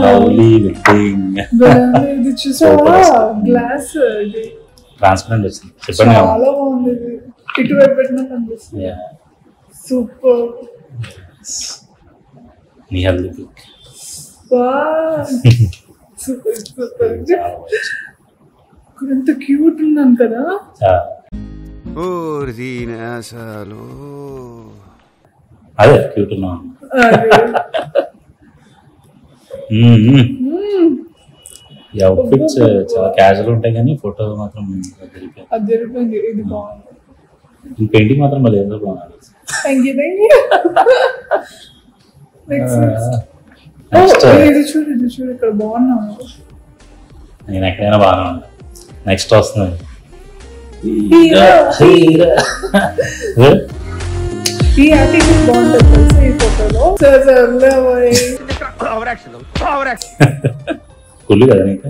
Lovely wedding. ఇది చూసావా glass ఇది ట్రాన్స్పరెంట్ వచ్చింది. చెప్పండి చాలా బాగుంది. ఇటువైపు పెట్టినా కనిపిస్తుంది. Super. Nihal pic. Super super. ఎంత క్యూట్ ఉన్నాను కదా. అదే క్యూట్ ఉన్నాను. ఈ అవుట్ఫిట్స్ చాలా క్యాజువల్ ఉంటాయి కానీ ఫోటో మాత్రం జరిపోయింది. ఇది బాగుంది. పెయింటింగ్ మాత్రం మళ్ళీ ఏదో బాగుంది. ఇది చూడు ఇక్కడ బాగున్నాను. నేను ఎక్కడైనా బాగానే ఉన్నా. నెక్స్ట్ వస్తుంది ఈ యాటిట్యూడ్ బాగుంటుంది తెలుసా ఈ ఫోటోలో. కుళ్ళు కదా నీకు.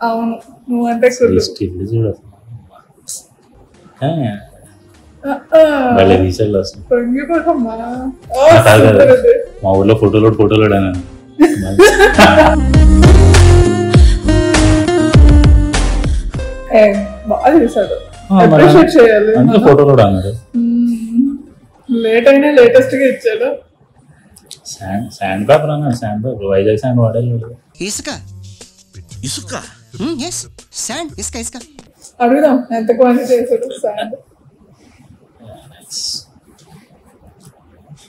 అవును నువ్వంటే కుళ్ళు. చూడ రీసెల్ మా ఊర్లో ఫోటోలు బాగా చేశాడు. అప్రిషియేట్ చేయాలి. ఫోటోలు అన్నారు. లేట్ అయినా లేటెస్ట్ గా ఇచ్చాడు. శాండ్ పేపర్ అన్నాడు. శాండ్ పేపర్ వైజాగ్ శాండ్ వాడాలి. అడుగుదాం ఎంత క్వాంటిటీ చేశాడు శాండ్.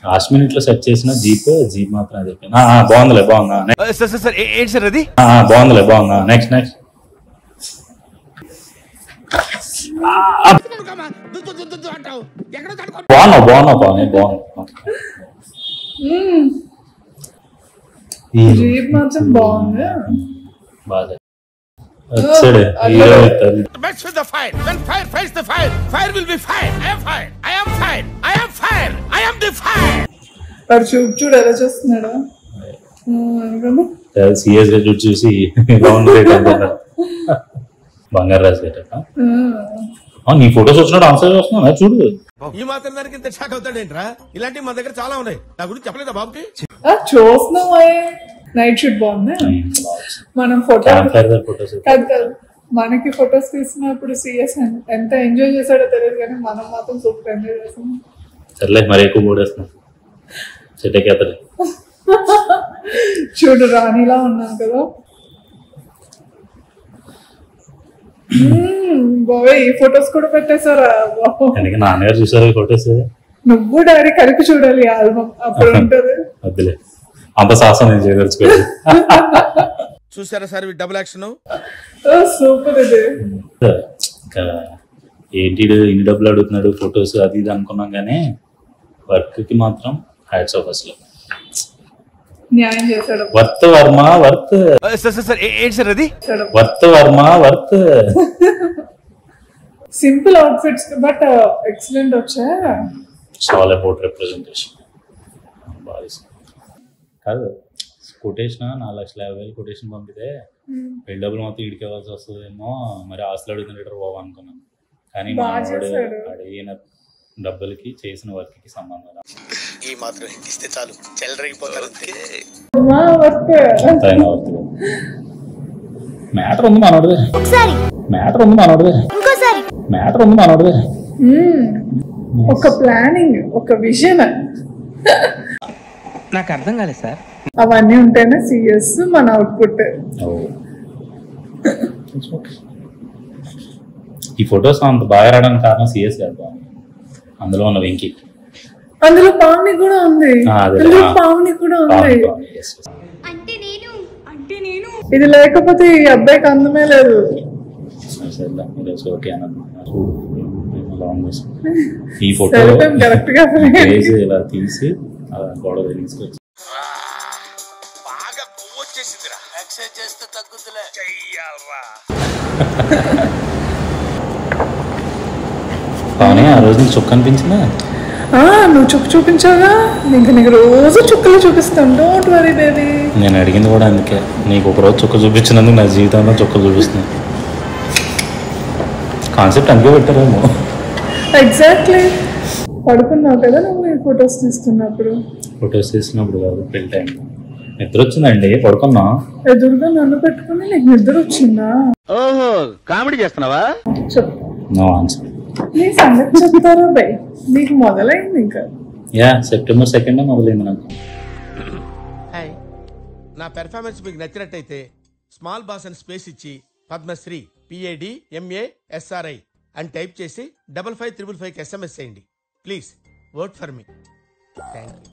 లాస్ట్ మినిట్ లో సెట్ చేసిన జీప్ మాత్రం అది బాగుందిలే. బాగుందా నెక్స్ట్ బాగున్నా. జీప్ మాత్రం బాగుంది. బాగా చూడు ఎలా చూస్తున్నాడు. సీరియస్ గా చూసి బంగారు రాజు నీ ఫోటోస్ వచ్చినట్టు ఆన్సర్ వస్తున్నా చూడు. ఈ మాత్రం దానికి ఇంత షాక్ అవుతాడేంట్రా? ఇలాంటివి మన దగ్గర చాలా ఉన్నాయి. నా గురించి చెప్పలేదా బాబుకి? చూస్తున్నావు. నైట్ షూట్ బాగుంది. మనం ఫోటోస్ కాదు మనకి ఫొటోస్ తీసినప్పుడు సీఎస్ ఎంత ఎంజాయ్ చేశాడో తెలియదు కానీ మనం మాత్రం సూపర్ ఎంజాయ్ చేస్తాం. సర్లే మరి ఎక్కువ మూడేస్తున్నాం. చూడు రాణిలా ఉన్నాను కదా. బాబోయ్ ఈ ఫొటోస్ కూడా పెట్టేశారా? నాన్నగారు చూసారు ఫొటోస్. నువ్వు డాడీ కలిపి చూడాలి ఆల్బమ్ అప్పుడు ఉంటది. వద్దులే అంత సాహసం నేను చేయదలుచుకోలేదు. చూసారా సార్ డబుల్ యాక్షన్ సూపర్. ఇది ఏంటి ఇన్ని డబ్బులు అడుగుతున్నాడు ఫొటోస్ అది ఇది అనుకున్నాం కానీ వర్క్ కి మాత్రం హ్యాట్స్ ఆఫ్. అసలు న్యాయం చేశాడు. Worth Varma worth simple outfits but excellent వచ్చా. చాలా అబౌట్ రిప్రజెంటేషన్. కాదు కొటేషన్ 4,50,000 కొటేషన్ పంపితే పెళ్లి డబ్బులు మొత్తం ఇడికి ఇవ్వాల్సి వస్తుందేమో మరి ఆస్తులు అడుగుతుంటారు బాబు అనుకున్నాను. కానీ మనవాడు అడిగిన డబ్బులకి చేసిన వర్క్ కి సంబంధం. ఈ మాత్రం ఇస్తే చాలు చెల్లరగిపోతారు. మ్యాటర్ ఉంది మనోడిదే. ఒక ప్లానింగ్ ఒక విజన్ నాకు అర్థం కాలేదు సార్. అవన్నీ ఉంటేనే సీరియస్ మన అవుట్పుట్. ఈ ఫొటోస్ అంత బాగా రావడానికి కారణం సీఎస్ కాదు, అందులో ఉన్న వెంకీ. అందులో పావని కూడా ఉంది. ఇది లేకపోతే ఈ అబ్బాయికి అందమే లేదు. ఈ ఫోటో కరెక్ట్ గా ఇలా తీసి గొడవ తీసుకొచ్చి పావని ఆ రోజు నీకు చుక్క అనిపించిందా? నువ్వు చుక్క చూపించాగా, ఇంకా నీకు రోజు చుక్కలు చూపిస్తాను. Don't worry baby. నేను అడిగింది కూడా అందుకే, నీకు ఒక రోజు చుక్క చూపించినందుకు నా జీవితంలో చుక్కలు చూపిస్తున్నాను. కాన్సెప్ట్ అందుకే పెట్టారేమో. ఎగ్జాక్ట్లీ. పడుకున్నావు కదా నువ్వు ఈ ఫొటోస్ తీస్తున్నప్పుడు. ఫొటోస్ తీసినప్పుడు కాదు, పెళ్లి టైం. నిద్ర వచ్చిందండి, పడుకున్నా. ఎదురుగా నన్ను పెట్టుకుని నీకు నిద్ర వచ్చిందా? ఓహో కామెడీ చేస్తున్నావా? చెప్పు. No answer. నీ సంగతి చెప్తారా బై? నీకు మొదలైంది ఇంకా. సెప్టెంబర్ 2 మొదలైంది నాకు. హాయ్, నా పెర్ఫార్మెన్స్ మీకు నచ్చినట్టయితే స్మాల్ బాస్ అని స్పేస్ ఇచ్చి పద్మశ్రీ PADMASRI అని టైప్ చేసి 5555 SMS చేయండి. Please vote for me. Thank you.